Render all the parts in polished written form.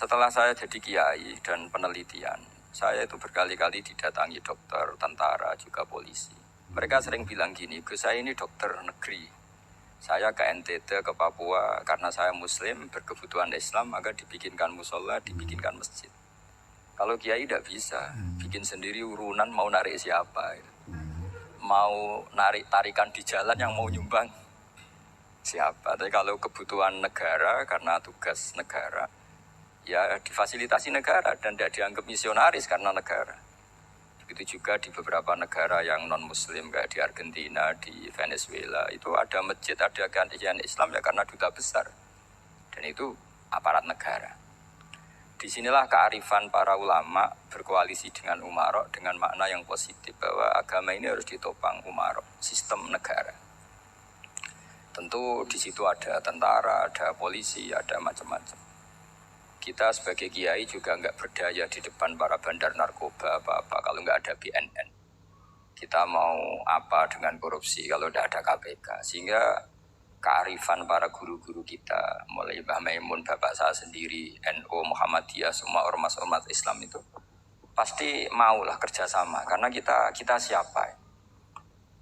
Setelah saya jadi kiai dan penelitian, saya itu berkali-kali didatangi dokter, tentara, juga polisi. Mereka sering bilang gini, Gus saya ini dokter negeri. Saya ke NTT, ke Papua, karena saya muslim, berkebutuhan Islam, maka dibikinkan musola, dibikinkan masjid. Kalau kiai tidak bisa, bikin sendiri urunan mau narik siapa. Mau narik tarikan di jalan yang mau nyumbang siapa. Tapi kalau kebutuhan negara, karena tugas negara, ya difasilitasi negara dan tidak dianggap misionaris karena negara. Begitu juga di beberapa negara yang non muslim kayak di Argentina, di Venezuela itu ada masjid, ada kajian Islam ya karena duta besar. Dan itu aparat negara. Disinilah kearifan para ulama berkoalisi dengan umarok dengan makna yang positif bahwa agama ini harus ditopang umarok, sistem negara. Tentu di situ ada tentara, ada polisi, ada macam-macam. Kita sebagai kiai juga nggak berdaya di depan para bandar narkoba apa-apa kalau nggak ada BNN. Kita mau apa dengan korupsi kalau tidak ada KPK. Sehingga kearifan para guru-guru kita, mulai Mbah Maimun, bapak saya sendiri, NU, Muhammadiyah, semua ormas-ormas Islam itu pasti maulah kerjasama. Karena kita siapa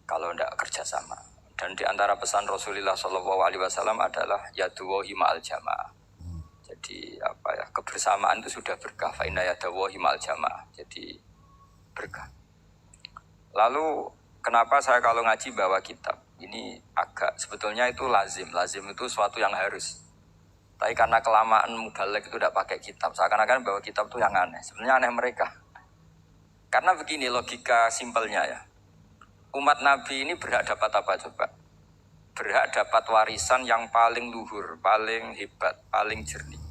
kalau tidak kerjasama. Dan di antara pesan Rasulullah SAW adalah yaduwahi ma'al jamaah. Jadi kebersamaan itu sudah berkah. Fa inna yadawahi ma'al jamaah. Jadi berkah. Lalu kenapa saya kalau ngaji bawa kitab? Ini agak sebetulnya itu lazim. Lazim itu suatu yang harus. Tapi karena kelamaan mubalek itu tidak pakai kitab. Seakan-akan bawa kitab itu yang aneh. Sebenarnya aneh mereka. Karena begini logika simpelnya ya. Umat Nabi ini berhak dapat apa coba? Berhak dapat warisan yang paling luhur, paling hebat, paling jernih.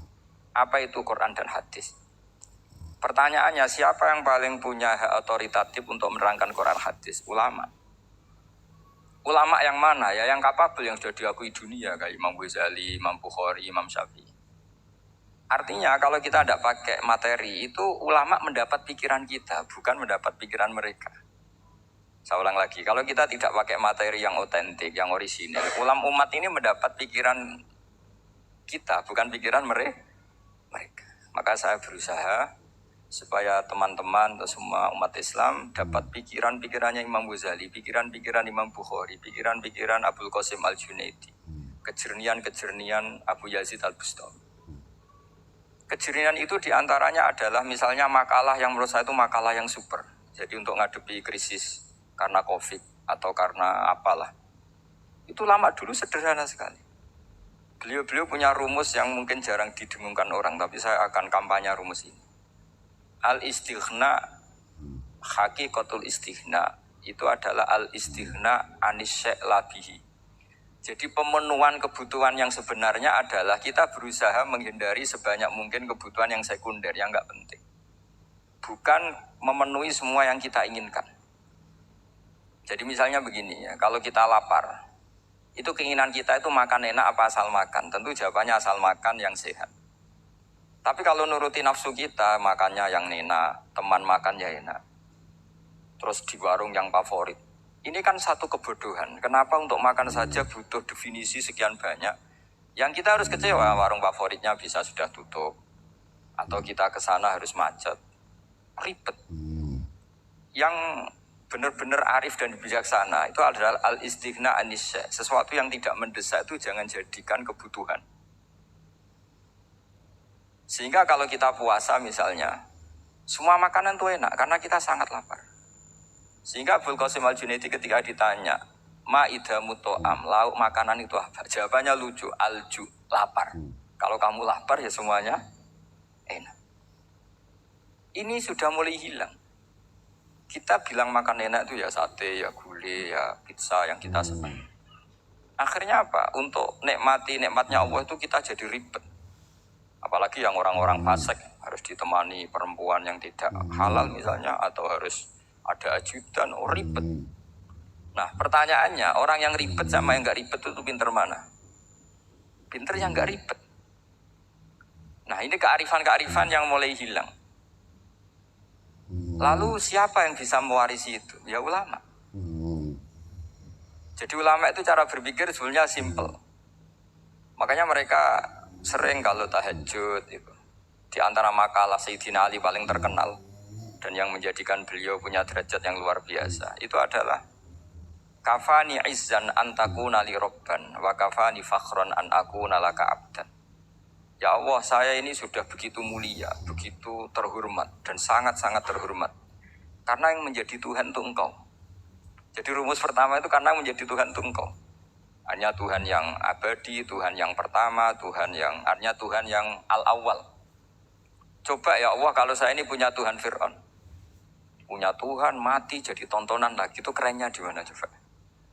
Apa itu Quran dan hadis? Pertanyaannya, siapa yang paling punya hak otoritatif untuk menerangkan Quran hadis? Ulama. Ulama yang mana ya? Yang kapabel, yang sudah diakui dunia kayak Imam Ghazali, Imam Bukhari, Imam Syafi'i. Artinya kalau kita tidak pakai materi itu ulama mendapat pikiran kita, bukan mendapat pikiran mereka. Saya ulang lagi, kalau kita tidak pakai materi yang otentik, yang orisinil, umat ini mendapat pikiran kita, bukan pikiran mereka. Maka saya berusaha supaya teman-teman atau semua umat Islam dapat pikiran-pikirannya Imam Ghazali, pikiran-pikiran Imam Bukhari, pikiran-pikiran Abdul Qasim Al-Junaidi, kejernian-kejernian Abu Yazid Al-Bustami. Kejernian itu diantaranya adalah misalnya makalah yang menurut saya itu makalah yang super. Jadi untuk ngadepi krisis karena COVID atau karena apalah. Itu lama dulu sederhana sekali. Beliau punya rumus yang mungkin jarang didengungkan orang, tapi saya akan kampanye rumus ini. Al-istighna, hakikatul istighna, itu adalah al-istighna anisya' labihi. Jadi pemenuhan kebutuhan yang sebenarnya adalah kita berusaha menghindari sebanyak mungkin kebutuhan yang sekunder, yang nggak penting. Bukan memenuhi semua yang kita inginkan. Jadi misalnya begini ya, kalau kita lapar, itu keinginan kita itu makan enak apa asal makan? Tentu jawabannya asal makan yang sehat. Tapi kalau nuruti nafsu kita, makannya yang enak, teman makan ya enak. Terus di warung yang favorit. Ini kan satu kebodohan. Kenapa untuk makan saja butuh definisi sekian banyak? Yang kita harus kecewa, warung favoritnya bisa sudah tutup. Atau kita ke sana harus macet. Ribet. Yang benar-benar arif dan bijaksana itu adalah al-istighna anisya. Sesuatu yang tidak mendesak itu jangan jadikan kebutuhan. Sehingga kalau kita puasa misalnya, semua makanan itu enak karena kita sangat lapar. Sehingga Abdul Qasim Al-Junaidi ketika ditanya, ma'idamu to'am, lauk makanan itu apa? Jawabannya lucu, alju, lapar. Kalau kamu lapar ya semuanya enak. Ini sudah mulai hilang. Kita bilang makan enak itu ya sate, ya gulai, ya pizza yang kita senang. Akhirnya apa? Untuk nikmatnya Allah itu kita jadi ribet. Apalagi yang orang-orang fasik harus ditemani perempuan yang tidak halal misalnya, atau harus ada ajudan, ribet. Nah pertanyaannya, orang yang ribet sama yang gak ribet itu pinter mana? Pinter yang gak ribet. Nah ini kearifan-kearifan yang mulai hilang. Lalu siapa yang bisa mewarisi itu? Ya ulama. Jadi ulama itu cara berpikir sebenarnya simple. Makanya mereka sering kalau tahajud itu Di antara makalah Sayyidina Ali paling terkenal dan yang menjadikan beliau punya derajat yang luar biasa itu adalah kafani izzan antakuna li robban wa kafani fakhron an akuna laka abdan. Ya Allah, saya ini sudah begitu mulia, begitu terhormat dan sangat-sangat terhormat karena yang menjadi Tuhan itu Engkau. Jadi rumus pertama itu karena menjadi Tuhan itu Engkau. Hanya Tuhan yang abadi, Tuhan yang pertama, artinya Tuhan yang al-awwal. Coba ya Allah, kalau saya ini punya Tuhan Fir'aun, punya Tuhan mati jadi tontonan lagi, itu kerennya di mana coba?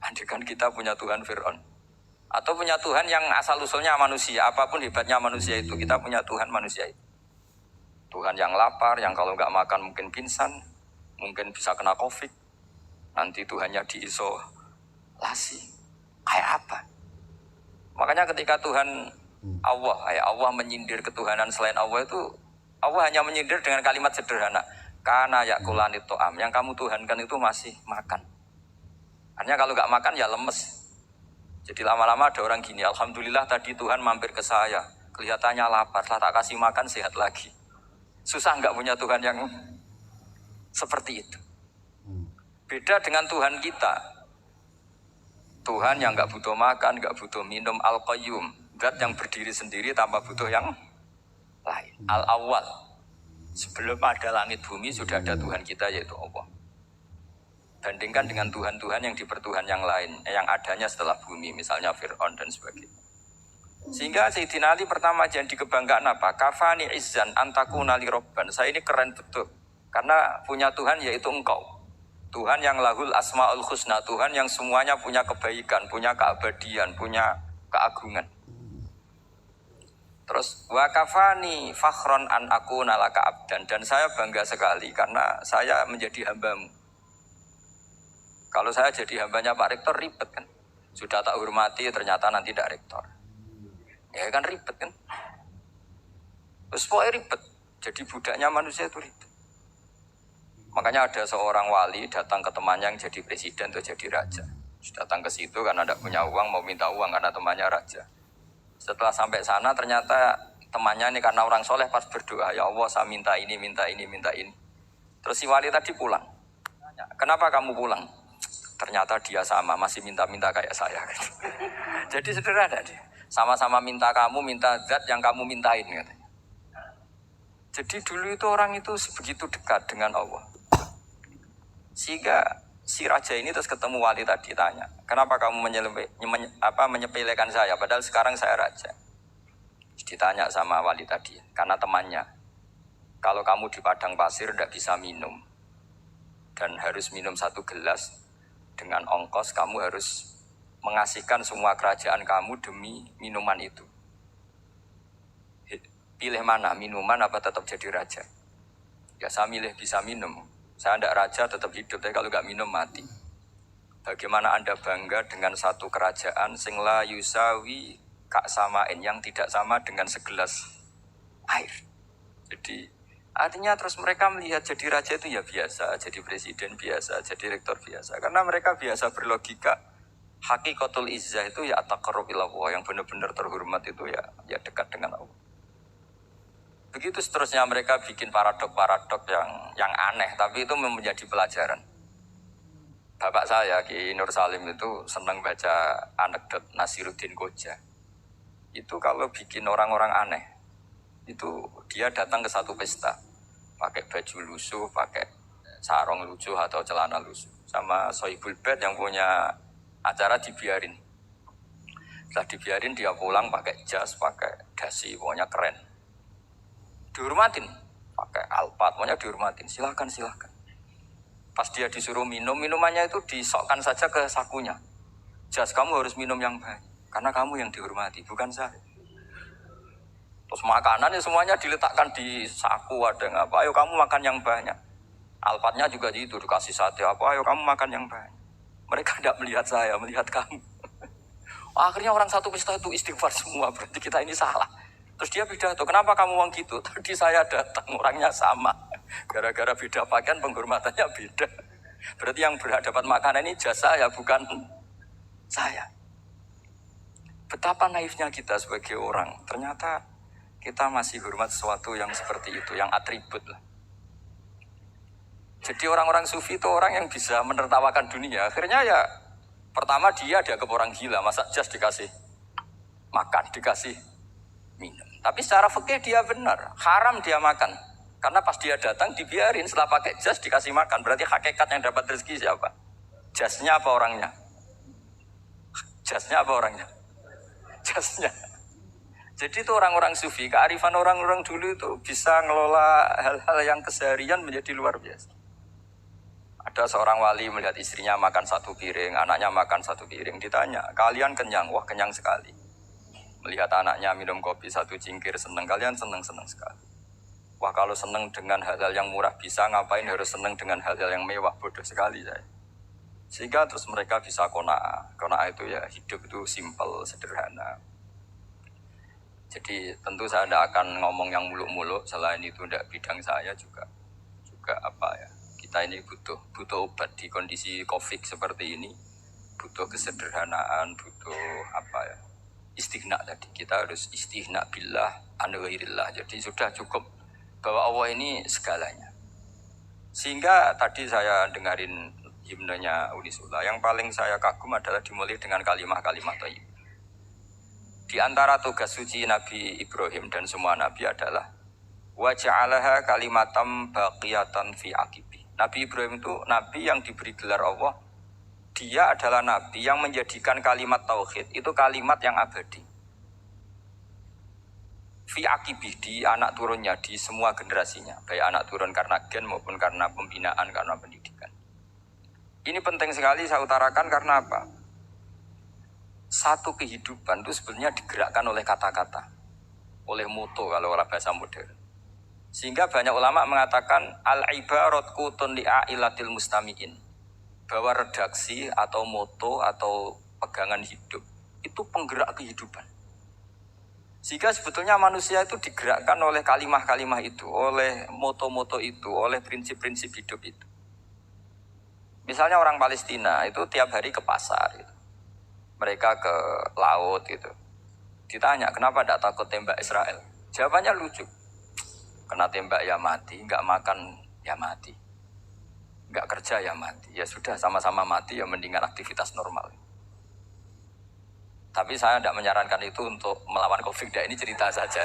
Andaikan kita punya Tuhan Fir'aun, atau punya Tuhan yang asal usulnya manusia, apapun hebatnya manusia itu, kita punya Tuhan manusia itu. Tuhan yang lapar, yang kalau nggak makan mungkin pingsan, mungkin bisa kena COVID, nanti Tuhannya diisolasi. Kayak apa? Makanya ketika Tuhan Allah menyindir ketuhanan selain Allah itu, Allah hanya menyindir dengan kalimat sederhana, karena yakulanit to'am, yang kamu Tuhankan itu masih makan. Artinya kalau nggak makan ya lemes. Jadi lama-lama ada orang gini, alhamdulillah tadi Tuhan mampir ke saya, kelihatannya lapar, setelah tak kasih makan sehat lagi. Susah nggak punya Tuhan yang seperti itu. Beda dengan Tuhan kita. Tuhan yang nggak butuh makan, nggak butuh minum, al-qayyum, zat yang berdiri sendiri tanpa butuh yang lain. Al-awwal, sebelum ada langit bumi sudah ada Tuhan kita yaitu Allah. Bandingkan dengan Tuhan-Tuhan yang di pertuhan yang lain, yang adanya setelah bumi, misalnya Fir'aun dan sebagainya. Sehingga Sayyidina Ali pertama jadi kebanggaan apa? Kafani izzan antakuna li robban. Saya ini keren betul, karena punya Tuhan yaitu Engkau. Tuhan yang lahul asma'ul husna, Tuhan yang semuanya punya kebaikan, punya keabadian, punya keagungan. Terus wa kafani fakhron an akuna laka abdan, dan saya bangga sekali karena saya menjadi hambamu. Kalau saya jadi hambanya Pak Rektor ribet kan. Sudah tak hormati ternyata nanti tidak rektor. Ya kan ribet kan. Terus pokoknya ribet. Jadi budaknya manusia itu ribet. Makanya ada seorang wali datang ke temannya yang jadi presiden atau jadi raja. Datang ke situ karena tidak punya uang, mau minta uang karena temannya raja. Setelah sampai sana ternyata temannya ini karena orang soleh pas berdoa, ya Allah saya minta ini, minta ini, minta ini. Terus si wali tadi pulang. Kenapa kamu pulang? Ternyata dia sama, masih minta-minta kayak saya. Jadi sederhana dia. Sama-sama minta kamu, minta zat yang kamu mintain. Katanya. Jadi dulu itu orang itu begitu dekat dengan Allah. Sehingga si raja ini terus ketemu wali tadi tanya, kenapa kamu menyepelekan saya, padahal sekarang saya raja. Ditanya sama wali tadi, karena temannya. Kalau kamu di padang pasir tidak bisa minum. Dan harus minum 1 gelas. Dengan ongkos kamu harus mengasihkan semua kerajaan kamu demi minuman itu. Pilih mana, minuman apa tetap jadi raja? Ya saya milih bisa minum. Saya tidak raja tetap hidup, tapi kalau nggak minum mati. Bagaimana Anda bangga dengan satu kerajaan sing la yusawi kak samain, yang tidak sama dengan segelas air. Jadi artinya terus mereka melihat jadi raja itu ya biasa, jadi presiden biasa, jadi rektor biasa. Karena mereka biasa berlogika, hakikatul izzah itu ya taqarrub ila Allah, yang benar-benar terhormat itu ya dekat dengan Allah. Begitu seterusnya mereka bikin paradok-paradok yang aneh, tapi itu menjadi pelajaran. Bapak saya, Ki Nur Salim itu senang baca anekdot Nasiruddin Koja. Itu kalau bikin orang-orang aneh, itu dia datang ke satu pesta pakai baju lusuh, pakai sarung lusuh atau celana lusuh, sama Sohibul Bed yang punya acara dibiarin. Setelah dibiarin dia pulang pakai jas, pakai dasi, pokoknya keren, dihormatin, pakai alpat, pokoknya dihormatin, silahkan. Pas dia disuruh minum, minumannya itu disokkan saja ke sakunya. Jas, kamu harus minum yang baik karena kamu yang dihormati, bukan saya. Terus makanannya semuanya diletakkan di saku, ada apa? Ayo kamu makan yang banyak. Alpatnya juga gitu, dikasih sate apa? Ayo kamu makan yang banyak. Mereka tidak melihat saya, melihat kamu. Akhirnya orang satu pesta itu istighfar semua, berarti kita ini salah. Terus dia pidato, kenapa kamu uang gitu? Tadi saya datang, orangnya sama. Gara-gara beda pakaian, penghormatannya beda. Berarti yang berhak dapat makanan ini jasa ya, bukan saya. Betapa naifnya kita sebagai orang. Ternyata Kita masih hormat sesuatu yang seperti itu, yang atribut lah. Jadi orang-orang sufi itu orang yang bisa menertawakan dunia. Akhirnya ya pertama dia dianggap orang gila, masa jas dikasih makan, dikasih minum. Tapi secara fikih dia benar, haram dia makan. Karena pas dia datang dibiarin, setelah pakai jas dikasih makan. Berarti hakikat yang dapat rezeki siapa? Jasnya apa orangnya? Jasnya apa orangnya? Jasnya. Jadi itu orang-orang sufi, kearifan orang-orang dulu itu bisa ngelola hal-hal yang keseharian menjadi luar biasa. Ada seorang wali melihat istrinya makan satu piring, anaknya makan satu piring. Ditanya, kalian kenyang? Wah, kenyang sekali. Melihat anaknya minum kopi satu cingkir, senang. Kalian senang-senang sekali. Wah, kalau senang dengan hal-hal yang murah bisa, ngapain harus senang dengan hal-hal yang mewah? Bodoh sekali saya. Sehingga terus mereka bisa qanaah. Qanaah itu ya hidup itu simple, sederhana. Jadi tentu saya tidak akan ngomong yang muluk-muluk, selain itu tidak bidang saya juga apa ya. Kita ini butuh obat di kondisi Covid seperti ini, butuh kesederhanaan, butuh apa ya, istighna tadi. Kita harus istighna billah an ghairillah. Jadi sudah cukup bahwa Allah ini segalanya. Sehingga tadi saya dengarin himnenya Unisula, yang paling saya kagum adalah dimulai dengan kalimat-kalimat thayyibah. Di antara tugas suci Nabi Ibrahim dan semua Nabi adalah wa ja'alaha kalimatam baqiyatan fi aqibi. Nabi Ibrahim itu Nabi yang diberi gelar Allah. Dia adalah Nabi yang menjadikan kalimat tauhid itu kalimat yang abadi. Fi aqibi, di anak turunnya, di semua generasinya. Baik anak turun karena gen maupun karena pembinaan, karena pendidikan. Ini penting sekali saya utarakan karena apa? Satu kehidupan itu sebenarnya digerakkan oleh kata-kata, oleh moto kalau orang bahasa modern. Sehingga banyak ulama mengatakan al-ibarat qutun li'ailatil mustami'in, bahwa redaksi atau moto atau pegangan hidup itu penggerak kehidupan. Sehingga sebetulnya manusia itu digerakkan oleh kalimah-kalimah itu, oleh moto-moto itu, oleh prinsip-prinsip hidup itu. Misalnya orang Palestina itu tiap hari ke pasar gitu. Mereka ke laut gitu. Ditanya, kenapa tidak takut tembak Israel? Jawabannya lucu. Kena tembak ya mati, nggak makan ya mati. Nggak kerja ya mati. Ya sudah, sama-sama mati ya mendingan aktivitas normal. Tapi saya tidak menyarankan itu untuk melawan COVID. Ini cerita saja.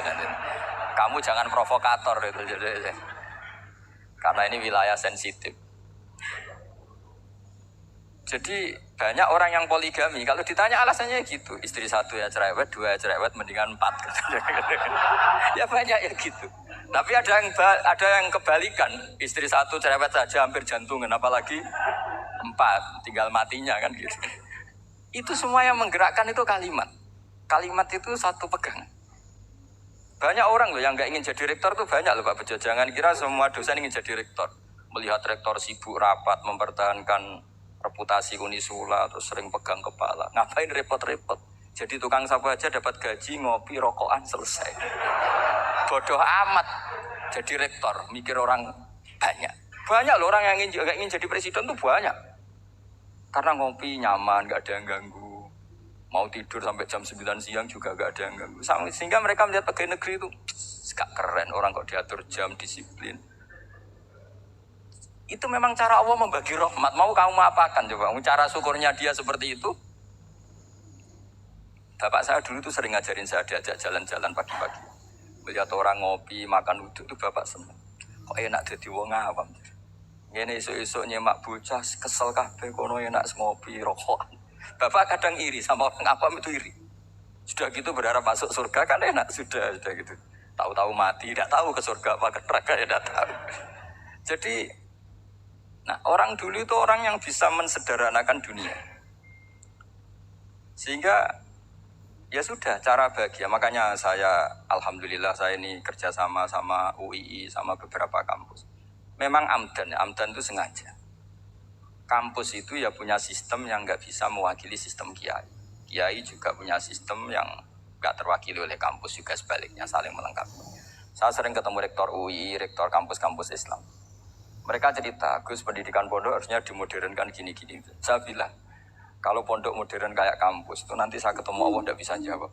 Kamu jangan provokator itu. Karena ini wilayah sensitif. Jadi banyak orang yang poligami, kalau ditanya alasannya gitu, istri satu ya cerewet, dua ya cerewet, mendingan 4. Ya banyak ya gitu. Tapi ada yang kebalikan, istri satu cerewet saja hampir jantungan, apalagi 4, tinggal matinya kan gitu. Itu semua yang menggerakkan itu kalimat. Kalimat itu satu pegangan. Banyak orang loh yang nggak ingin jadi rektor tuh banyak loh Pak Bejo. Jangan kira semua dosen ingin jadi rektor. Melihat rektor sibuk rapat mempertahankan reputasi Unisula terus sering pegang kepala. Ngapain repot-repot? Jadi tukang sapu aja dapat gaji, ngopi, rokokan, selesai. Bodoh amat jadi rektor, mikir orang banyak. Banyak loh orang yang ingin jadi presiden tuh banyak. Karena ngopi nyaman, gak ada yang ganggu. Mau tidur sampai jam 9 siang juga gak ada yang ganggu. Sehingga mereka melihat pegawai negeri itu gak keren, orang kok diatur jam, disiplin. Itu memang cara Allah membagi rahmat. Mau kamu apakan coba? Cara syukurnya dia seperti itu. Bapak saya dulu tuh sering ngajarin saya, diajak jalan-jalan pagi-pagi. Melihat orang ngopi, makan uduk itu bapak senang. Kok enak jadi wong awam. Ngene esuk-esuk nyemak bocah kesel kabeh kono enak ngopi rokokan. Bapak kadang iri sama orang awam itu iri. Sudah gitu berharap masuk surga kan enak sudah gitu. Tahu-tahu mati, tidak tahu ke surga apa ke neraka ya tidak tahu. Jadi nah, orang dulu itu orang yang bisa mensederhanakan dunia. Sehingga ya sudah cara bahagia. Makanya saya alhamdulillah saya ini kerjasama sama UII sama beberapa kampus. Memang amdan itu sengaja. Kampus itu ya punya sistem yang nggak bisa mewakili sistem kiai. Kiai juga punya sistem yang nggak terwakili oleh kampus, juga sebaliknya saling melengkapi. Saya sering ketemu rektor UII, rektor kampus-kampus Islam. Mereka cerita, Gus pendidikan pondok harusnya dimodernkan gini-gini. Saya bilang, kalau pondok modern kayak kampus itu nanti saya ketemu Allah tidak bisa jawab.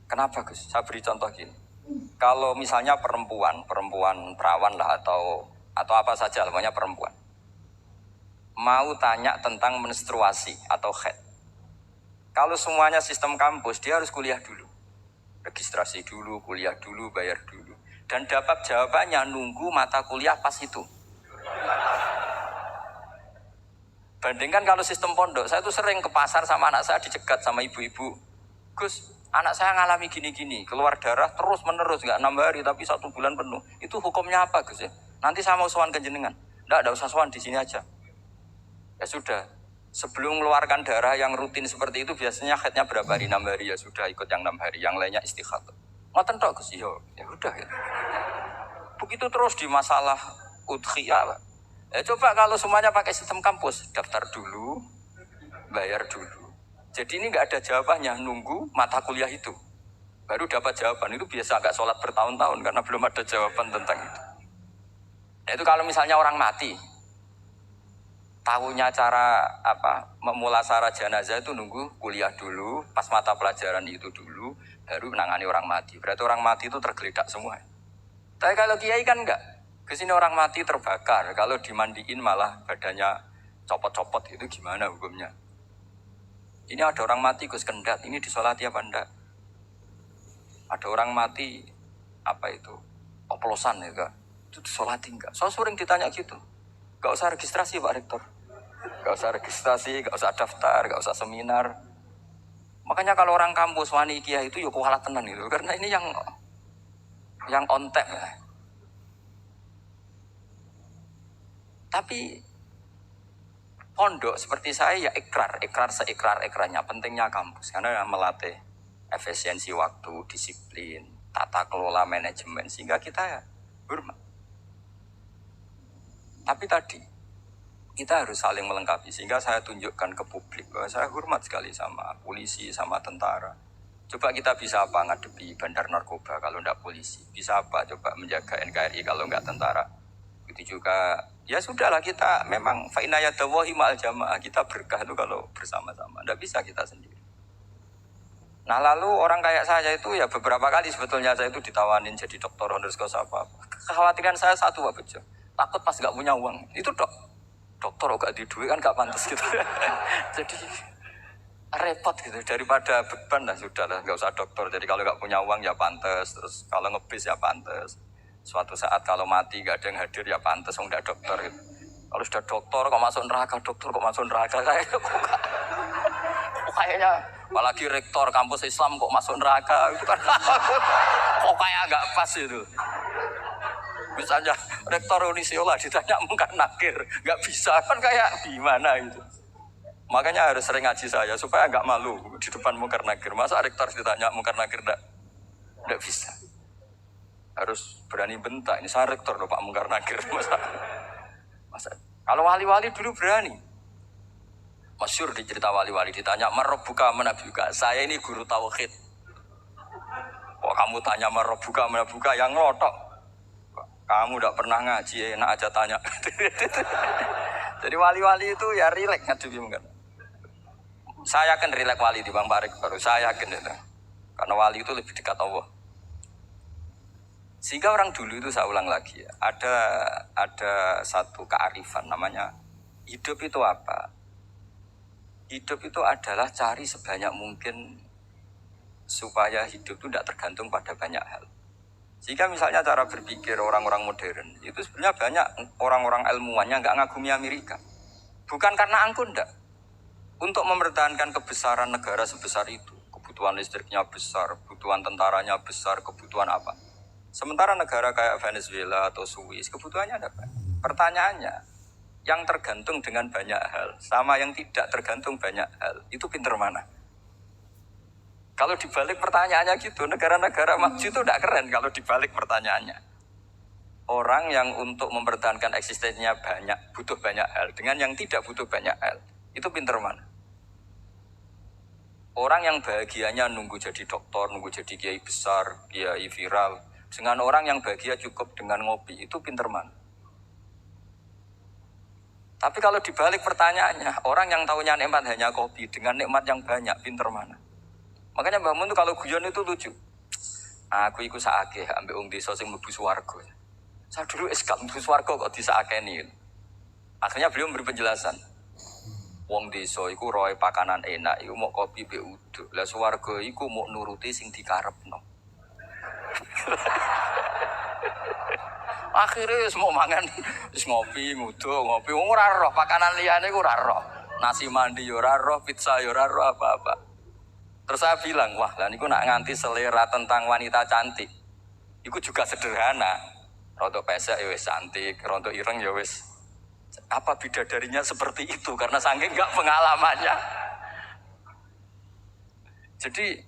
Kenapa Gus? Saya beri contoh gini. Kalau misalnya perempuan perawan lah atau apa saja, namanya perempuan, mau tanya tentang menstruasi atau haid. Kalau semuanya sistem kampus, dia harus kuliah dulu. Registrasi dulu, kuliah dulu, bayar dulu. Dan dapat jawabannya nunggu mata kuliah pas itu. Bandingkan kalau sistem pondok, saya tuh sering ke pasar sama anak saya dicegat sama ibu-ibu. Gus, anak saya ngalami gini-gini, keluar darah terus menerus, nggak 6 hari tapi 1 bulan penuh. Itu hukumnya apa Gus ya? Nanti saya mau sowan ke jenengan. Nggak usah sowan, di sini aja. Ya sudah, sebelum mengeluarkan darah yang rutin seperti itu biasanya haidnya berapa hari? 6 hari, ya sudah ikut yang 6 hari, yang lainnya istikhadah. Ngoten tok Gus, ya udah ya. Begitu terus di masalah udhiyah. Coba kalau semuanya pakai sistem kampus, daftar dulu, bayar dulu. Jadi ini nggak ada jawabannya, nunggu mata kuliah itu. Baru dapat jawaban, itu biasa nggak sholat bertahun-tahun karena belum ada jawaban tentang itu. Nah, itu kalau misalnya orang mati, tahunya cara memulasara jenazah itu nunggu kuliah dulu, pas mata pelajaran itu dulu, baru menangani orang mati. Berarti orang mati itu tergeledak semua. Tapi kalau kiai kan enggak. Kesini orang mati terbakar, kalau dimandiin malah badannya copot-copot, itu gimana hukumnya? Ini ada orang mati Gus Kendat, ini disolati apa enggak? Ada orang mati oplosan ya, itu disolati enggak? So sering ditanya gitu. Gak usah registrasi Pak Rektor, gak usah registrasi, gak usah daftar, gak usah seminar. Makanya kalau orang kampus wani kiai itu yuk kualat tenan gitu, karena ini yang on tap ya. Tapi pondok seperti saya ya ikrar seikrar-ikrarnya, pentingnya kampus karena melatih efisiensi waktu, disiplin, tata kelola manajemen sehingga kita ya hormat. Tapi tadi kita harus saling melengkapi sehingga saya tunjukkan ke publik bahwa saya hormat sekali sama polisi, sama tentara. Coba kita bisa apa ngadepi bandar narkoba kalau enggak polisi? Bisa apa coba menjaga NKRI kalau enggak tentara? Itu juga ya sudahlah, kita memang fa inna yadallahi ma'al jamaah, kita berkah itu kalau bersama-sama, tidak bisa kita sendiri. Nah lalu orang kayak saya itu ya beberapa kali sebetulnya saya itu ditawanin jadi dokter honoris causa apa. Kekhawatiran saya satu Pak Bejo, takut pas nggak punya uang. Itu dokter gak di duit kan gak pantas gitu. Jadi repot gitu, daripada beban lah sudah lah nggak usah dokter. Jadi kalau nggak punya uang ya pantas, terus kalau ngebis ya pantas. Suatu saat kalau mati gak ada yang hadir ya pantas, enggak dokter gitu. Kalau sudah dokter kok masuk neraka, kayaknya apalagi rektor kampus Islam kok masuk neraka itu kan kok kayak agak pas itu. Misalnya rektor Unisiola ditanya mungkin nakir, nggak bisa kan kayak gimana itu. Makanya harus sering ngaji saya supaya nggak malu di depan mungkar nakir. Masa rektor ditanya mungkar nakir nggak bisa. Harus berani bentak, ini saya rektor loh Pak Mungkar Nakir. Masa kalau wali-wali dulu berani. Masyhur di cerita wali-wali ditanya marobuka menabuka, saya ini guru tauhid. Kok kamu tanya marobuka menabuka, yang ngelotok. Kamu udah pernah ngaji, enak aja tanya. Jadi wali-wali itu ya rileks ngadepi mungkin. Saya yakin rileks wali di Bang Parik baru saya yakin itu. Karena wali itu lebih dekat Allah. Sehingga orang dulu itu saya ulang lagi ya, ada satu kearifan namanya hidup itu apa? Hidup itu adalah cari sebanyak mungkin supaya hidup itu tidak tergantung pada banyak hal. Sehingga misalnya cara berpikir orang-orang modern itu sebenarnya banyak orang-orang ilmuwan yang nggak ngagumi Amerika. Bukan karena angkuh enggak. Untuk mempertahankan kebesaran negara sebesar itu, kebutuhan listriknya besar, kebutuhan tentaranya besar, kebutuhan apa? Sementara negara kayak Venezuela atau Swiss kebutuhannya ada banyak. Pertanyaannya, yang tergantung dengan banyak hal sama yang tidak tergantung banyak hal, itu pinter mana? Kalau dibalik pertanyaannya gitu, negara-negara maju itu tidak keren kalau dibalik pertanyaannya. Orang yang untuk mempertahankan eksistensinya banyak, butuh banyak hal, dengan yang tidak butuh banyak hal, itu pinter mana? Orang yang bahagianya nunggu jadi dokter, nunggu jadi kiai besar, kiai viral, dengan orang yang bahagia cukup dengan ngopi, itu pinter mana? Tapi kalau dibalik pertanyaannya, orang yang tahunya nikmat hanya kopi dengan nikmat yang banyak, pinter mana? Makanya Mbak Mun itu kalau guyon itu lucu. Aku iku sakake ambek wong desa sing mlebu swarga. Saya dulu gak mlebu swarga kok disakeni. Akhirnya beliau memberi penjelasan. Wong desa iku roe pakanan enak, iku mau kopi be uduk. Lah swarga iku mau nuruti sing dikarepno. Akhirnya wis mau mangan, wis ngopi, nguduk, ngopi. Wong ora roh pakanan liyane iku ora roh. Nasi mandi yo ora roh, pizza yo ora roh apa-apa. Terus saya bilang, wah, lah niku nak nganti selera tentang wanita cantik. Iku juga sederhana. Rontok pesek ya wis cantik, rontok ireng ya wis. Apa bidadarinya seperti itu karena saking enggak pengalamannya. Jadi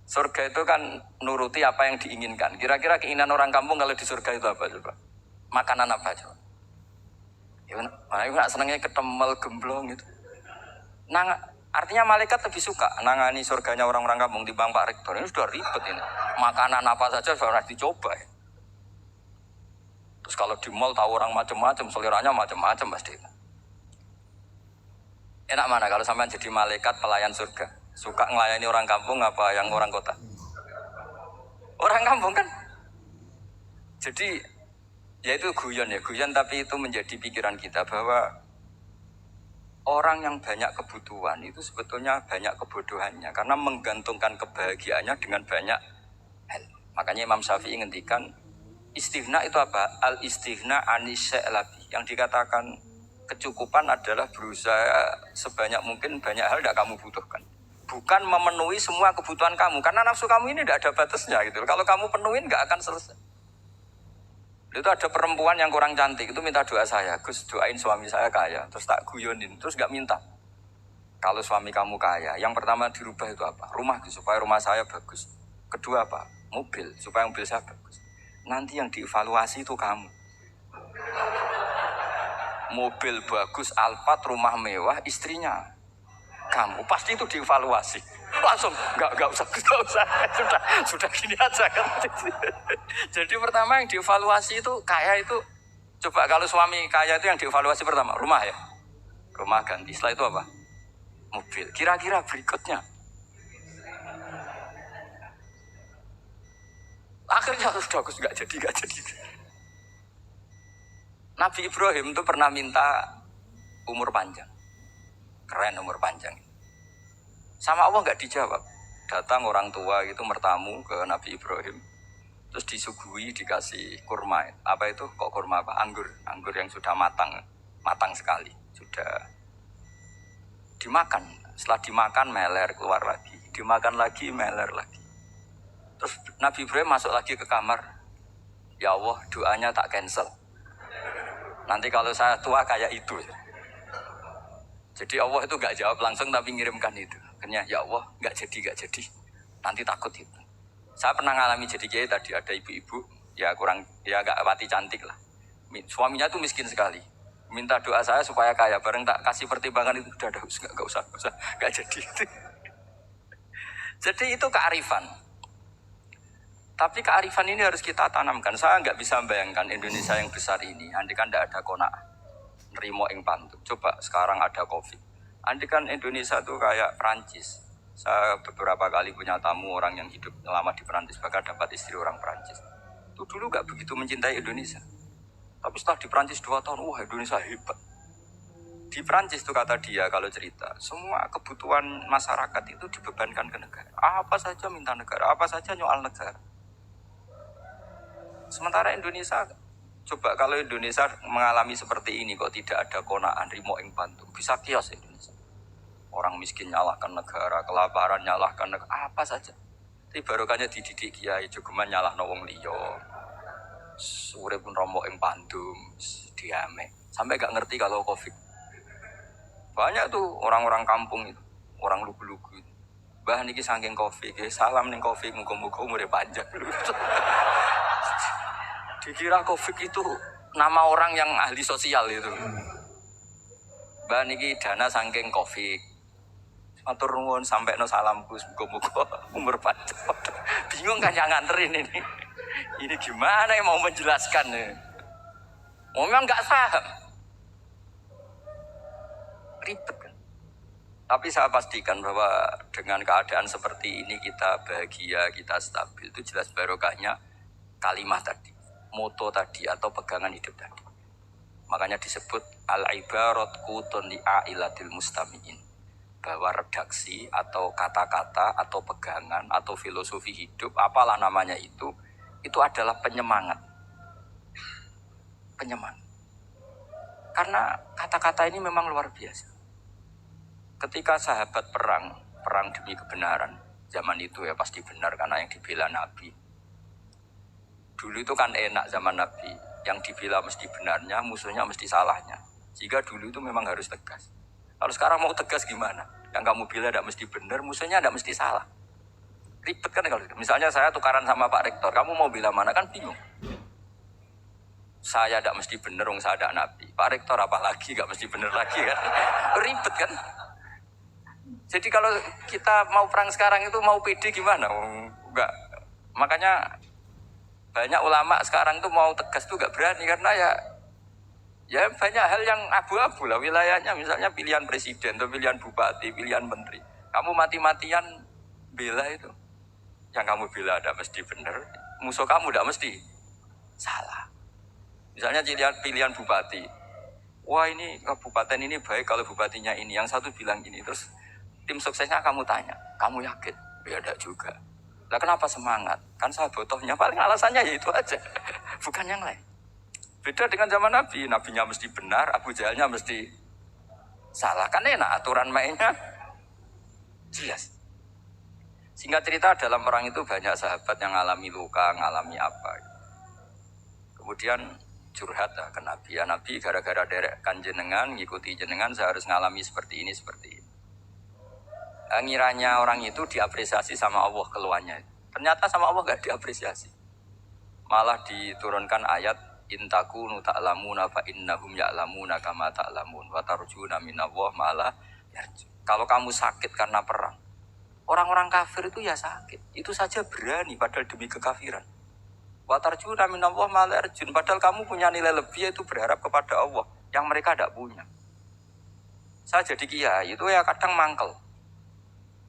surga itu kan nuruti apa yang diinginkan. Kira-kira keinginan orang kampung kalau di surga itu apa coba? Makanan apa coba? Ya, aku nggak senengnya ketemel gemblong gitu. Artinya malaikat lebih suka nangani surganya orang-orang kampung di Bang Pak Rektor. Ini sudah ribet ini. Makanan apa saja sudah dicoba ya. Terus kalau di mall tahu orang macam-macam, seleranya macam-macam pasti. Enak mana kalau sampean jadi malaikat pelayan surga? Suka ngelayani orang kampung apa yang orang kota? Orang kampung kan? Jadi ya itu guyon ya, guyon tapi itu menjadi pikiran kita bahwa orang yang banyak kebutuhan itu sebetulnya banyak kebodohannya karena menggantungkan kebahagiaannya dengan banyak hal. Makanya Imam Syafi'i ngendikan istighna itu apa? Al istighna anisya'i. Yang dikatakan kecukupan adalah berusaha sebanyak mungkin banyak hal tidak kamu butuhkan. Bukan memenuhi semua kebutuhan kamu karena nafsu kamu ini tidak ada batasnya gitu. Kalau kamu penuhin nggak akan selesai. Itu ada perempuan yang kurang cantik itu minta doa saya, Gus doain suami saya kaya, terus tak guyonin, terus nggak minta. Kalau suami kamu kaya, yang pertama dirubah itu apa? Rumah supaya rumah saya bagus. Kedua apa? Mobil supaya mobil saya bagus. Nanti yang dievaluasi itu kamu. Mobil bagus, Alphard, rumah mewah, istrinya kamu pasti itu dievaluasi. Langsung nggak usah sudah gini aja kan. Jadi pertama yang dievaluasi itu kaya itu coba kalau suami kaya itu yang dievaluasi pertama rumah ya, rumah ganti. Setelah itu apa? Mobil. Kira-kira berikutnya akhirnya sudah bagus nggak jadi. Nabi Ibrahim itu pernah minta umur panjang, keren umur panjang. Sama Allah nggak dijawab. Datang orang tua itu mertamu ke Nabi Ibrahim. Terus disuguhi dikasih kurma. Apa itu? Kok kurma apa? Anggur yang sudah matang sekali. Sudah dimakan. Setelah dimakan meler keluar lagi. Dimakan lagi meler lagi. Terus Nabi Ibrahim masuk lagi ke kamar. Ya Allah, doanya tak cancel. Nanti kalau saya tua kayak itu. Jadi Allah itu nggak jawab langsung tapi ngirimkan itu. Akhirnya ya Allah nggak jadi. Nanti takut itu. Saya pernah ngalami jadi kiai tadi ada ibu-ibu ya nggak pati cantik lah. Suaminya tuh miskin sekali. Minta doa saya supaya kaya. Bareng tak kasih pertimbangan itu udah nggak usah nggak jadi. Jadi itu kearifan. Tapi kearifan ini harus kita tanamkan. Saya nggak bisa membayangkan Indonesia yang besar ini. Andai kan tidak ada kona'ah. Nerimo ing pantu. Coba sekarang ada Covid. Andai kan Indonesia tuh kayak Perancis. Saya beberapa kali punya tamu orang yang hidup lama di Perancis, bahkan dapat istri orang Perancis. Itu dulu gak begitu mencintai Indonesia. Tapi setelah di Perancis 2 tahun, wah Indonesia hebat. Di Perancis tuh kata dia kalau cerita, semua kebutuhan masyarakat itu dibebankan ke negara. Apa saja minta negara, apa saja nyoal negara. Sementara Indonesia, coba kalau Indonesia mengalami seperti ini kok tidak ada kona'an rimo ing bantu, bisa kios Indonesia. Orang miskin nyalahkan negara, kelaparan nyalahkan negara, apa saja. Tapi barokahnya dididik kiai jogeman nyalahno wong liya. Urip pun romo ing pandum, diame. Sampai gak ngerti kalau Covid. Banyak tuh orang-orang kampung itu, orang lugu-lugu itu. Bah niki saking Covid, salam ning Covid muga-muga umure panjang. Dikira Covid itu nama orang yang ahli sosial itu. Mbak niki dana saking Covid. Matur nuwun sampai no salamku muga-muga umur panjang. Bingung kan yang nganterin ini. Ini gimana yang mau menjelaskan nih? Memang nggak paham. Ribet kan. Tapi saya pastikan bahwa dengan keadaan seperti ini kita bahagia, kita stabil, itu jelas barokahnya kalimat tadi, moto tadi atau pegangan hidup tadi. Makanya disebut al-ibarat qutun li'ailatil mustami'in. Bahwa redaksi atau kata-kata atau pegangan atau filosofi hidup, apalah namanya itu adalah penyemangat. Penyemangat. Karena kata-kata ini memang luar biasa. Ketika sahabat perang demi kebenaran, zaman itu ya pasti benar karena yang dibela Nabi. Dulu itu kan enak zaman Nabi, yang dibela mesti benarnya, musuhnya mesti salahnya. Jika dulu itu memang harus tegas. Kalau sekarang mau tegas gimana? Yang kamu bela tidak mesti benar, musuhnya tidak mesti salah. Ribet kan kalau misalnya saya tukaran sama Pak Rektor, kamu mau bela mana kan bingung. Saya tidak mesti benar, saya ada Nabi. Pak Rektor apalagi, gak mesti benar lagi kan. Ribet kan. Jadi kalau kita mau perang sekarang itu mau pede gimana? Enggak. Makanya banyak ulama sekarang tuh mau tegas tuh gak berani karena ya banyak hal yang abu-abu lah wilayahnya, misalnya pilihan presiden atau pilihan bupati, pilihan menteri. Kamu mati-matian bela itu. Yang kamu bela ada mesti benar, musuh kamu tidak mesti salah. Misalnya pilihan bupati. Wah ini kabupaten ini baik kalau bupatinya ini, yang satu bilang gini, terus tim suksesnya kamu tanya, kamu yakin? Ya ada juga. Lah kenapa semangat? Kan saya botohnya paling alasannya ya itu aja, bukan yang lain. Beda dengan zaman Nabi, Nabinya mesti benar, Abu Jahalnya mesti salah. Kan enak aturan mainnya jelas. Singkat cerita dalam perang itu banyak sahabat yang alami luka, ngalami apa. Kemudian curhat ke Nabi, ya Nabi gara-gara derekkan jenengan, ngikuti jenengan saya harus ngalami seperti ini, seperti ini. Ngiranya orang itu diapresiasi sama Allah keluarnya. Ternyata sama Allah gak diapresiasi. Malah diturunkan ayat intakunu ta'lamuna fa innahum ya'lamuna kama ta'lamun wa tarjuna minallah malah yarju. Kalau kamu sakit karena perang, orang-orang kafir itu ya sakit. Itu saja berani padahal demi kekafiran. Wa tarjuna minallah malah yarjun. Padahal kamu punya nilai lebih yaitu berharap kepada Allah yang mereka tidak punya. Saya jadi kiai itu ya kadang mangkel.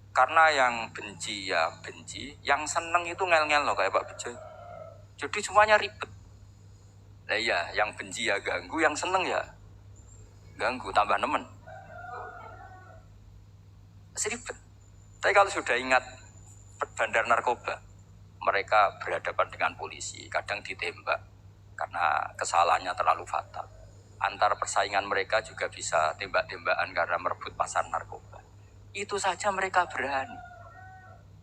Karena yang benci ya benci, yang seneng itu ngel-ngel loh kayak Pak Bejo. Jadi semuanya ribet. Nah iya, yang benci ya ganggu, yang seneng ya ganggu, tambah nemen. Seribet. Tapi kalau sudah ingat bandar narkoba, mereka berhadapan dengan polisi, kadang ditembak karena kesalahannya terlalu fatal. Antar persaingan mereka juga bisa tembak-tembakan karena merebut pasar narkoba. Itu saja mereka berani.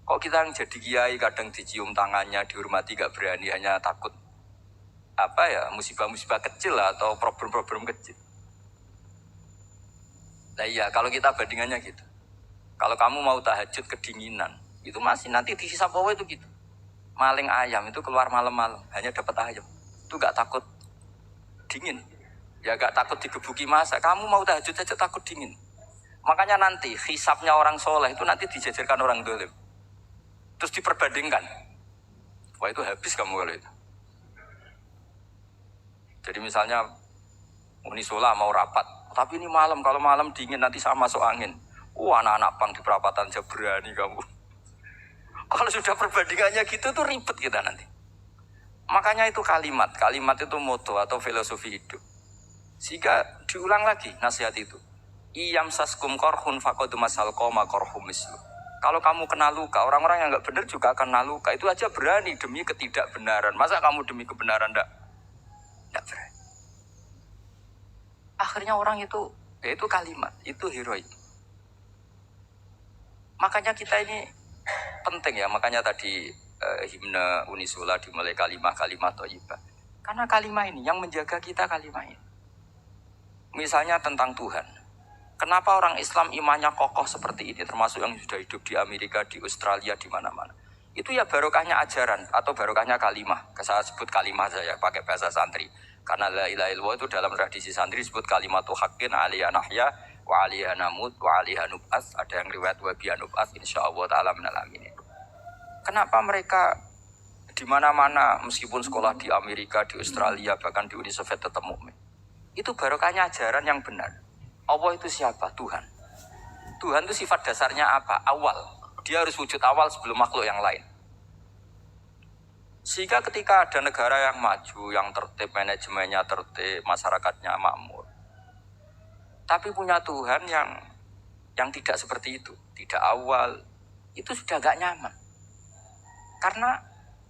Kok kita yang jadi kiai kadang dicium tangannya, dihormati gak berani, hanya takut musibah-musibah kecil atau problem-problem kecil. Nah iya, kalau kita bandingannya gitu. Kalau kamu mau tahajud kedinginan, itu masih nanti dihisap Allah itu gitu. Maling ayam itu keluar malam-malam, hanya dapat ayam. Itu gak takut dingin. Ya gak takut digebuki masa. Kamu mau tahajud saja takut dingin. Makanya nanti hisapnya orang soleh itu nanti dijajarkan orang dolim. Terus diperbandingkan. Wah itu habis kamu kalau itu. Jadi misalnya Unisola mau rapat, tapi ini malam, kalau malam dingin nanti sama masuk angin. Anak-anak pang di perapatan aja berani kamu. Kalau sudah perbandingannya gitu tuh ribet kita nanti. Makanya itu kalimat itu moto atau filosofi hidup. Sehingga diulang lagi nasihat itu. Iyam saskum korhun fakodu masal koma korhum mislu. Kalau kamu kena luka, orang-orang yang nggak benar juga akan kena luka. Itu aja berani demi ketidakbenaran. Masa kamu demi kebenaran enggak berani? Akhirnya orang itu, ya itu kalimat, itu heroik. Makanya kita ini penting ya, makanya tadi himne Unisula dimulai kalimat thayyibah. Karena kalimat ini yang menjaga kita kalimat ini. Misalnya tentang Tuhan. Kenapa orang Islam imannya kokoh seperti ini, termasuk yang sudah hidup di Amerika, di Australia, di mana-mana. Itu ya barokahnya ajaran atau barokahnya kalimah. Saya sebut kalimah saya pakai bahasa santri. Karena la ilaha illallah itu dalam tradisi santri disebut kalimatu haqqin aliyah nahya wa aliyah namut wa aliyah nub'ats. Ada yang riwayat wa biya nub'ats insyaallah ta'ala minal aminin. Kenapa mereka di mana-mana meskipun sekolah di Amerika, di Australia, bahkan di Uni Soviet tetap mukmin? Itu barokahnya ajaran yang benar. Allah itu siapa? Tuhan. Tuhan itu sifat dasarnya apa? Awal. Dia harus wujud awal sebelum makhluk yang lain. Sehingga ketika ada negara yang maju, yang tertib, manajemennya tertib, masyarakatnya makmur, tapi punya Tuhan yang tidak seperti itu, tidak awal, itu sudah gak nyaman. Karena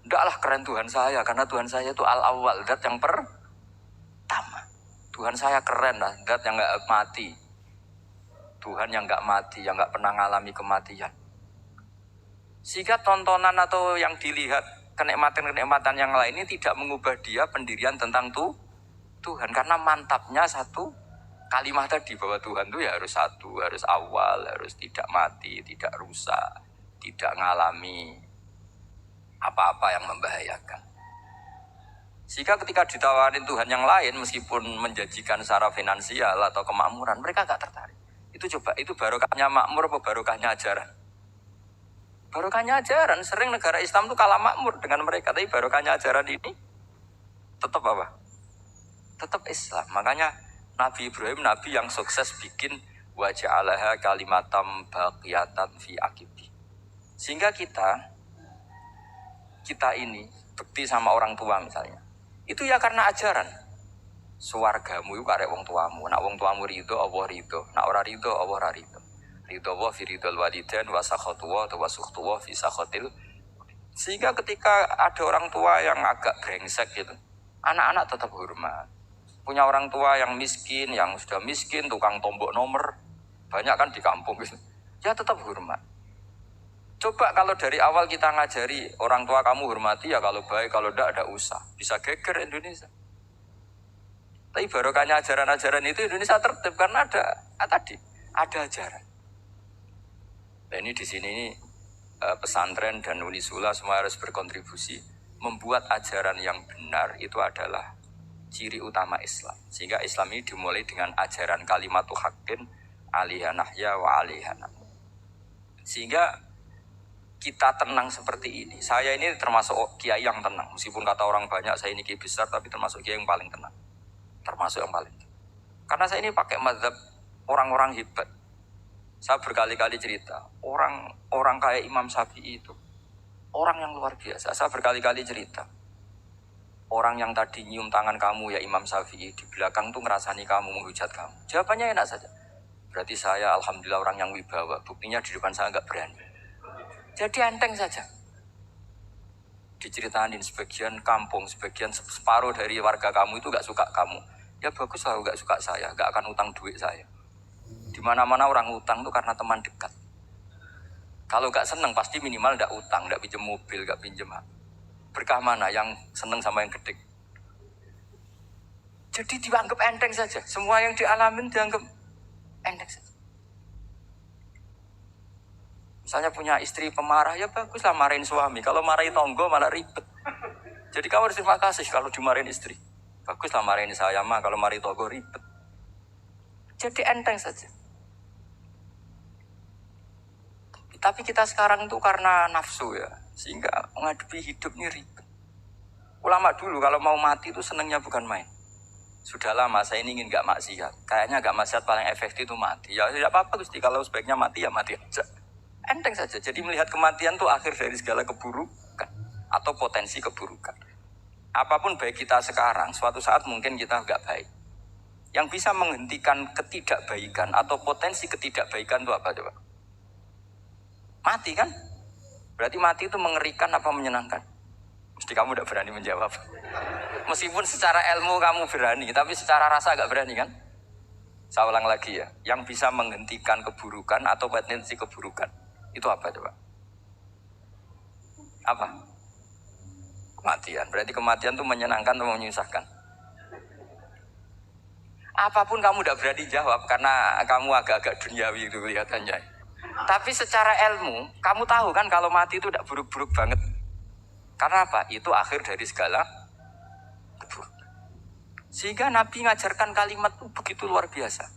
ndaklah keren Tuhan saya, karena Tuhan saya itu al-awwal, zat yang pertama. Tuhan saya keren lah, zat yang gak mati. Tuhan yang gak mati, yang gak pernah ngalami kematian. Sehingga tontonan atau yang dilihat, kenikmatan-kenikmatan yang lain ini tidak mengubah dia pendirian tentang Tuhan. Karena mantapnya satu kalimat tadi, bahwa Tuhan itu ya harus satu, harus awal, harus tidak mati, tidak rusak, tidak ngalami apa-apa yang membahayakan. Sehingga ketika ditawarin Tuhan yang lain, meskipun menjanjikan secara finansial atau kemakmuran, mereka gak tertarik. Itu barokahnya makmur apa barokahnya ajaran? Barokahnya ajaran. Sering negara Islam itu kalah makmur dengan mereka, tapi barokahnya ajaran ini tetap apa? Tetap Islam. Makanya Nabi Ibrahim, Nabi yang sukses bikin waja'alaha kalimatam baqiyatan fi aqibi. Sehingga kita ini bekti sama orang tua misalnya, itu ya karena ajaran. Suwargamu itu karek wong tuamu. Nak wong tuamu ridho, Allah ridho. Nak ora ridho, Allah ora ridho. Ridho wa fi ridhol walidain wa sakhatu wa sukhtu wa fi sakhatil. Sehingga ketika ada orang tua yang agak brengsek gitu, anak-anak tetap hormat. Punya orang tua yang miskin, yang sudah miskin, tukang tombok nomor, banyak kan di kampung gitu, ya tetap hormat. Coba kalau dari awal kita ngajari orang tua kamu hormati ya, kalau baik, kalau tidak usah, bisa geger Indonesia. Tapi barokahnya ajaran-ajaran itu Indonesia tertib karena ada ajaran. Dan ini di sini pesantren dan Unisula semua harus berkontribusi membuat ajaran yang benar itu adalah ciri utama Islam. Sehingga Islam ini dimulai dengan ajaran kalimatu haqqin alaiha nahya wa alaiha namut. Sehingga kita tenang seperti ini. Saya ini termasuk kiai yang tenang. Meskipun kata orang banyak saya ini kiai besar, tapi termasuk kiai yang paling tenang. Karena saya ini pakai mazhab orang-orang hebat. Saya berkali-kali cerita, orang kayak Imam Syafi'i itu orang yang luar biasa. Saya berkali-kali cerita, orang yang tadi nyium tangan kamu ya Imam Syafi'i, di belakang tuh ngerasani kamu, menghujat kamu. Jawabannya enak saja. Berarti saya alhamdulillah orang yang wibawa. Buktinya di depan saya nggak berani. Jadi enteng saja. Diceritain sebagian kampung, sebagian separuh dari warga kamu itu nggak suka kamu. Ya bagus lah, nggak suka saya, nggak akan utang duit saya. Di mana-mana orang utang itu karena teman dekat. Kalau nggak seneng pasti minimal nggak utang, nggak pinjam mobil, nggak pinjam. Berkah mana yang seneng sama yang gede? Jadi dianggap enteng saja. Semua yang dialamin dianggap enteng saja. Misalnya punya istri pemarah, ya bagus lah marahin suami. Kalau marahin tonggo malah ribet. Jadi kamu harus terima kasih kalau dimarahin istri. Bagus lah marahin saya mah, kalau marahin tonggo ribet. Jadi enteng saja. Tapi kita sekarang tuh karena nafsu ya, sehingga menghadapi hidup ini ribet. Ulama dulu kalau mau mati itu senengnya bukan main. Sudah lama saya ini ingin gak maksiat. Kayaknya gak maksiat paling efektif itu mati. Ya tidak apa-apa Gusti, kalau sebaiknya mati ya mati aja. Enteng saja. Jadi melihat kematian itu akhir dari segala keburukan atau potensi keburukan. Apapun baik kita sekarang, suatu saat mungkin kita gak baik. Yang bisa menghentikan ketidakbaikan atau potensi ketidakbaikan itu apa coba? Mati kan? Berarti mati itu mengerikan apa menyenangkan? Mesti kamu udah berani menjawab. Meskipun secara ilmu kamu berani, tapi secara rasa gak berani kan? Saya ulang lagi ya. Yang bisa menghentikan keburukan atau potensi keburukan, itu apa coba? Apa? Kematian. Berarti kematian itu menyenangkan atau menyusahkan? Apapun kamu udah berani jawab karena kamu agak-agak duniawi itu kelihatannya. Tapi secara ilmu, kamu tahu kan kalau mati itu udah buruk-buruk banget. Karena apa? Itu akhir dari segala keburukan. Sehingga Nabi ngajarkan kalimat itu begitu luar biasa.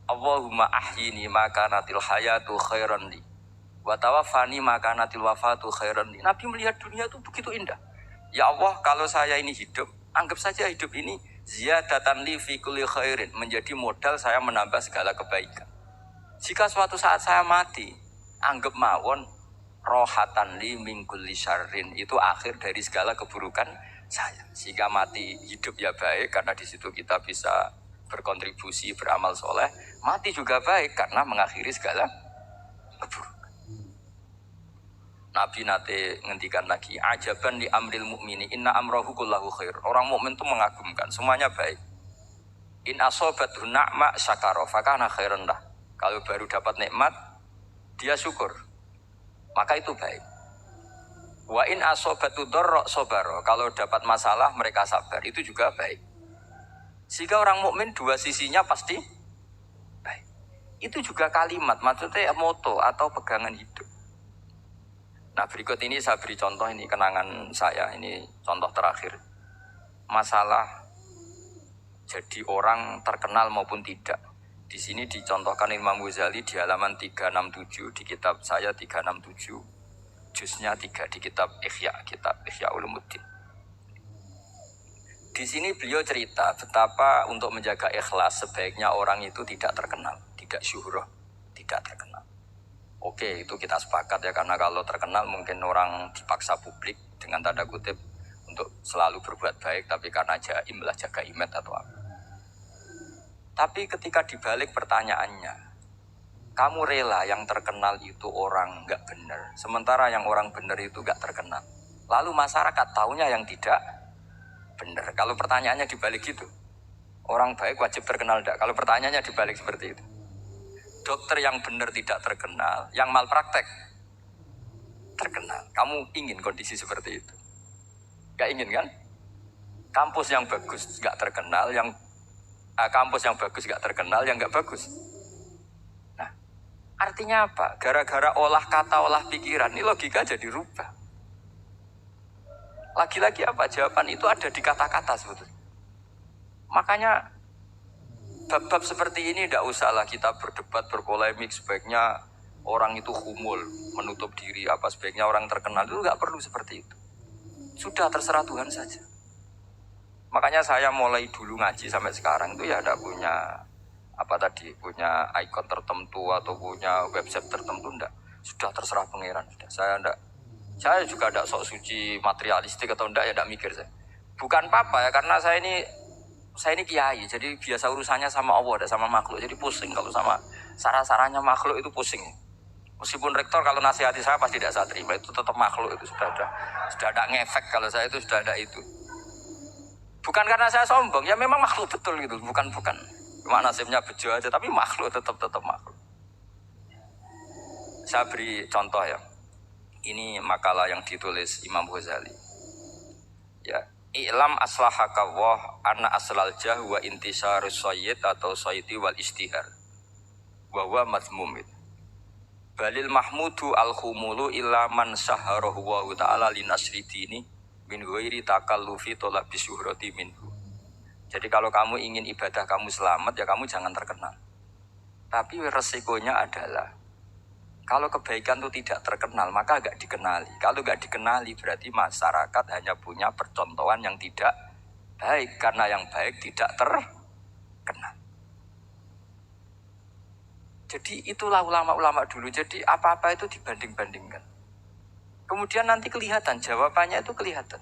Allahumma ahyini maka natil hayatu khairan li wa tawaffani maka natil wafatu khairan li. Nabi melihat dunia itu begitu indah. Ya Allah, kalau saya ini hidup, anggap saja hidup ini ziyadatan li fi kulli khairin, menjadi modal saya menambah segala kebaikan. Jika suatu saat saya mati, anggap mawon rohatan li mingkul syarrin, itu akhir dari segala keburukan saya. Jika mati hidup ya baik karena di situ kita bisa berkontribusi beramal soleh. Mati juga baik karena mengakhiri segala keburukan. Nabi nate ngendikan lagi, ajaban li amril mukmini inna amrohu kullahu khair. Orang mukmin itu mengagumkan, semuanya baik. In asobathu na'ma syakara fakana khairan lah. Kalau baru dapat nikmat, dia syukur, maka itu baik. Wa in asobathu dharra sabara. Kalau dapat masalah mereka sabar, itu juga baik. Sehingga orang mukmin dua sisinya pasti baik. Itu juga kalimat, maksudnya moto atau pegangan hidup. Nah berikut ini saya beri contoh, ini kenangan saya, ini contoh terakhir. Masalah jadi orang terkenal maupun tidak. Di sini dicontohkan Imam Ghazali di halaman 367 di kitab saya 367, juznya 3 di kitab Ihya Ulumuddin. Di sini beliau cerita betapa untuk menjaga ikhlas sebaiknya orang itu tidak terkenal, tidak syuhroh, tidak terkenal. Oke, itu kita sepakat ya, karena kalau terkenal mungkin orang dipaksa publik dengan tanda kutip untuk selalu berbuat baik, tapi karena jaim lah, jaga image atau apa. Tapi ketika dibalik pertanyaannya, kamu rela yang terkenal itu orang nggak benar, sementara yang orang benar itu nggak terkenal. Lalu masyarakat taunya yang tidak benar. Kalau pertanyaannya dibalik gitu, orang baik wajib terkenal enggak? Kalau pertanyaannya dibalik seperti itu. Dokter yang benar tidak terkenal, yang malpraktek terkenal. Kamu ingin kondisi seperti itu? Gak ingin kan? Kampus yang bagus gak terkenal, kampus yang bagus gak terkenal, yang gak bagus. Nah, artinya apa? Gara-gara olah kata, olah pikiran, ini logika jadi rubah. Lagi-lagi apa? Jawaban itu ada di kata-kata sebetulnya. Makanya bab-bab seperti ini tidak usahlah kita berdebat, berpolemik. Sebaiknya orang itu humul, menutup diri, apa sebaiknya orang terkenal, itu nggak perlu seperti itu. Sudah terserah Tuhan saja. Makanya saya mulai dulu ngaji sampai sekarang itu ya tidak punya punya ikon tertentu atau punya website tertentu, enggak. Sudah terserah pangeran. Saya juga tidak sok suci materialistik atau enggak, ya tidak mikir saya. Bukan apa-apa ya, karena saya ini kiai, jadi biasa urusannya sama Allah, ada sama makhluk. Jadi pusing kalau sama sarah-sarahnya makhluk itu pusing. Meskipun rektor kalau nasihati saya pasti tidak saya terima, itu tetap makhluk, itu sudah ada ngefek kalau saya itu sudah ada itu. Bukan karena saya sombong, ya memang makhluk betul gitu, bukan. Cuma nasibnya bejo aja, tapi makhluk tetap makhluk. Saya beri contoh ya. Ini makalah yang ditulis Imam Ghazali. Ya. I'lam aslahaka wah anna aslal jah wa intisarus sayyid atau sayyidi wal istihar wa huwa mazmumid balil mahmudu al-khumulu illa man saharahu wa ta'ala linasri dini min ghairi takallufi talabi syuhrati minhu. Jadi kalau kamu ingin ibadah kamu selamat, ya kamu jangan terkenal. Tapi resikonya adalah kalau kebaikan itu tidak terkenal, maka agak dikenali. Kalau agak dikenali berarti masyarakat hanya punya percontohan yang tidak baik, karena yang baik tidak terkenal. Jadi itulah ulama-ulama dulu. Jadi apa-apa itu dibanding-bandingkan. Kemudian nanti kelihatan, jawabannya itu kelihatan.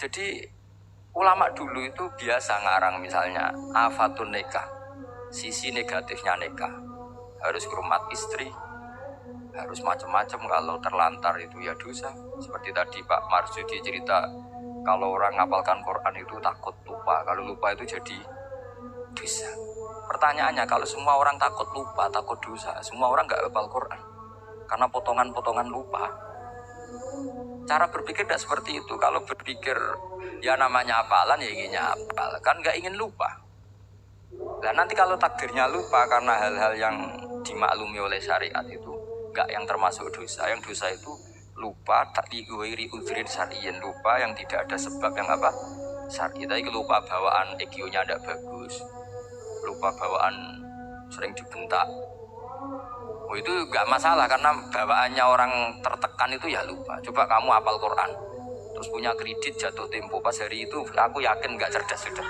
Jadi ulama dulu itu biasa ngarang misalnya afatun nikah, sisi negatifnya nikah. Harus hormat istri, harus macam-macam. Kalau terlantar itu ya dosa. Seperti tadi Pak Marsudi cerita, kalau orang ngapalkan Quran itu takut lupa. Kalau lupa itu jadi dosa. Pertanyaannya, kalau semua orang takut lupa, takut dosa, semua orang nggak hafal Quran karena potongan-potongan lupa. Cara berpikir tidak seperti itu. Kalau berpikir ya namanya hafalan, ya inginnya hafal, kan nggak ingin lupa. Nah nanti kalau takdirnya lupa karena hal-hal yang dimaklumi oleh syariat itu enggak yang termasuk dosa. Yang dosa itu lupa tak diwiri udhrin syariyin, lupa yang tidak ada sebab yang apa syar'i. Tapi lupa bawaan EQ-nya tidak bagus, lupa bawaan sering dibentak, itu enggak masalah karena bawaannya orang tertekan itu ya lupa. Coba kamu hafal Quran terus punya kredit jatuh tempo, pas hari itu aku yakin enggak cerdas sudah.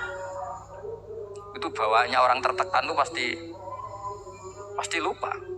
Itu bawaannya orang tertekan tuh pasti lupa.